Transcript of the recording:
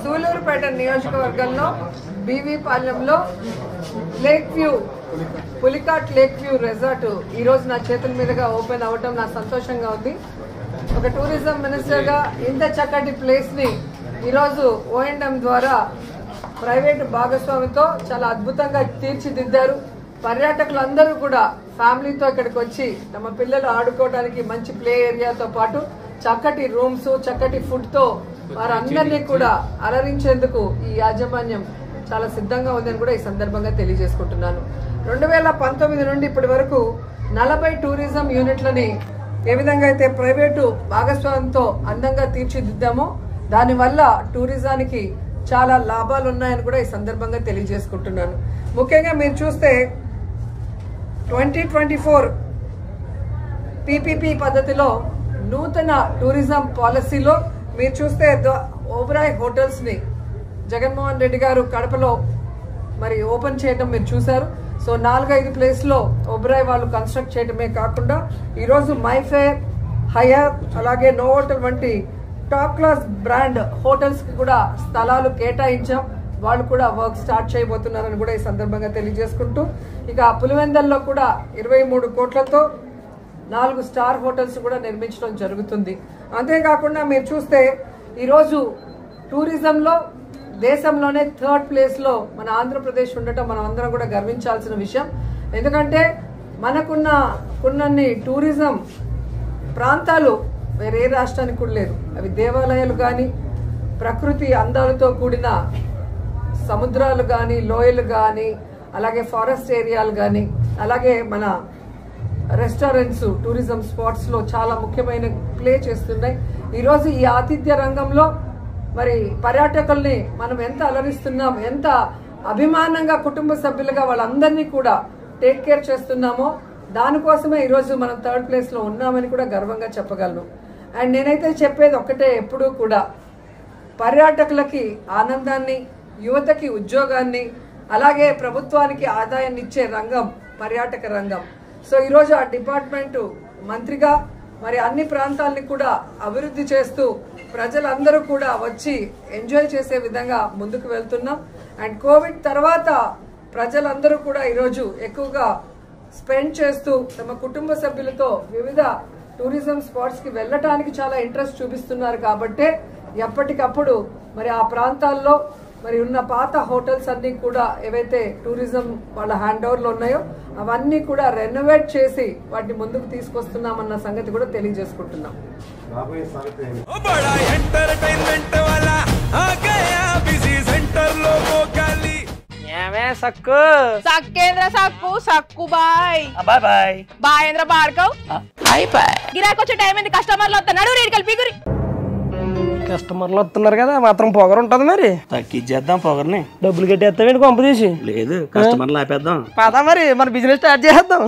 సూలూరుపేట నియోజకవర్గంలో బీవీ పాలెంలో lake view Pulicat lake view resort ఈ రోజు నా చేతుల మీదుగా ఓపెన్ అవ్వటం నాకు సంతోషంగా ఉంది. ఒక టూరిజం మినిస్టర్ గా ఇంత చక్కటి ప్లేస్ ని ఈరోజు O&M ద్వారా ప్రైవేటు భాగస్వామితో చాలా అద్భుతంగా తీర్చిదిద్దారు. పర్యాటకులందరూ కూడా ఫ్యామిలీతో ఇక్కడికి వచ్చి తమ పిల్లలు ఆడుకోవడానికి మంచి ప్లే ఏరియాతో పాటు చక్కటి రూమ్స్ చక్కటి ఫుడ్ తో వారందరినీ కూడా అలరించేందుకు ఈ యాజమాన్యం చాలా సిద్ధంగా ఉందని కూడా ఈ సందర్భంగా తెలియజేసుకుంటున్నాను. 2019 నుండి ఇప్పటి వరకు 40 టూరిజం యూనిట్లని ఏ విధంగా అయితే ప్రైవేటు భాగస్వామ్యంతో అందంగా తీర్చిదిద్దామో దానివల్ల టూరిజానికి చాలా లాభాలు ఉన్నాయని కూడా ఈ సందర్భంగా తెలియజేసుకుంటున్నాను. ముఖ్యంగా మీరు చూస్తే 2024 PPP పద్ధతిలో నూతన టూరిజం పాలసీలో మీరు చూస్తే ఓబరాయ్ హోటల్స్ ని జగన్మోహన్ రెడ్డి గారు కడపలో మరి ఓపెన్ చేయడం మీరు చూశారు. సో 4-5 ప్లేస్ లో ఓబరాయ్ వాళ్ళు కన్స్ట్రక్ట్ చేయడమే కాకుండా ఈరోజు మైఫేర్, హయాత్ అలాగే నోవోటల్ వంటి టాప్ క్లాస్ బ్రాండ్ హోటల్స్ కి కూడా స్థలాలు కేటాయించాం. వాళ్ళు కూడా వర్క్ స్టార్ట్ చేయబోతున్నారని కూడా ఈ సందర్భంగా తెలియజేసుకుంటూ ఇక పులివెందల్లో కూడా 23 కోట్లతో 4 స్టార్ హోటల్స్ కూడా నిర్మించడం జరుగుతుంది. అంతేకాకుండా మీరు చూస్తే ఈరోజు టూరిజంలో దేశంలోనే 3rd ప్లేస్ లో మన ఆంధ్రప్రదేశ్ ఉండటం మనం అందరం కూడా గర్వించాల్సిన విషయం. ఎందుకంటే మనకున్నన్ని టూరిజం ప్రాంతాలు వేరే రాష్ట్రానికి కూడా లేదు. అవి దేవాలయాలు కానీ, ప్రకృతి అందాలతో కూడిన సముద్రాలు కానీ, లోయలు కానీ, అలాగే ఫారెస్ట్ ఏరియాలు కానీ, అలాగే మన రెస్టారెంట్స్ టూరిజం స్పాట్స్ లో చాలా ముఖ్యమైన ప్లే చేస్తున్నాయి. ఈరోజు ఈ ఆతిథ్య రంగంలో మరి పర్యాటకుల్ని మనం ఎంత అలరిస్తున్నాం, ఎంత అభిమానంగా కుటుంబ సభ్యులుగా వాళ్ళందరినీ కూడా టేక్ కేర్ చేస్తున్నామో దానికోసమే ఈరోజు మనం 3rd ప్లేస్ లో ఉన్నామని కూడా గర్వంగా చెప్పగలను. అండ్ నేనైతే చెప్పేది ఒక్కటే, ఎప్పుడూ కూడా పర్యాటకులకి ఆనందాన్ని, యువతకి ఉద్యోగాన్ని, అలాగే ప్రభుత్వానికి ఆదాయాన్ని ఇచ్చే రంగం పర్యాటక రంగం. సో ఈరోజు ఆ డిపార్ట్మెంటు మంత్రిగా మరి అన్ని ప్రాంతాలని కూడా అభివృద్ధి చేస్తూ ప్రజలందరూ కూడా వచ్చి ఎంజాయ్ చేసే విధంగా ముందుకు వెళ్తున్నాం. అండ్ కోవిడ్ తర్వాత ప్రజలందరూ కూడా ఈరోజు ఎక్కువగా స్పెండ్ చేస్తూ తమ కుటుంబ సభ్యులతో వివిధ టూరిజం స్పాట్స్ కి వెళ్ళటానికి చాలా ఇంట్రెస్ట్ చూపిస్తున్నారు. కాబట్టి ఎప్పటికప్పుడు మరి ఆ ప్రాంతాల్లో మరి ఉన్న పాత హోటల్స్ అన్ని కూడా ఏవైతే టూరిజం వాళ్ళ హ్యాండ్ ఓవర్ లో ఉన్నాయో అవన్నీ కూడా రెనోవేట్ చేసి వాటిని ముందుకు తీసుకొస్తున్నామన్న సంగతి కూడా తెలియజేసుకుంటున్నాం. సక్కు సక్కేంద్ర సక్కు సక్కు బాయ్ బాయ్ బాయ్ బాయేంద్ర బార్కవ్ బాయ్ బాయ్. గిరాకి వచ్చే టైం ఏంది? కస్టమర్లు వస్తున్నాడు, రేటు కలిపి గురి. కస్టమర్లు వస్తున్నారు కదా, మాత్రం పొగరు ఉంటది. మరి తగ్గించేద్దాం పొగర్ని. డబ్బులు కట్టేస్తావేంటి కొంప తీసి? లేదు, కస్టమర్లు ఆపేద్దాం. పదా మరి మన బిజినెస్ స్టార్ట్ చేద్దాం.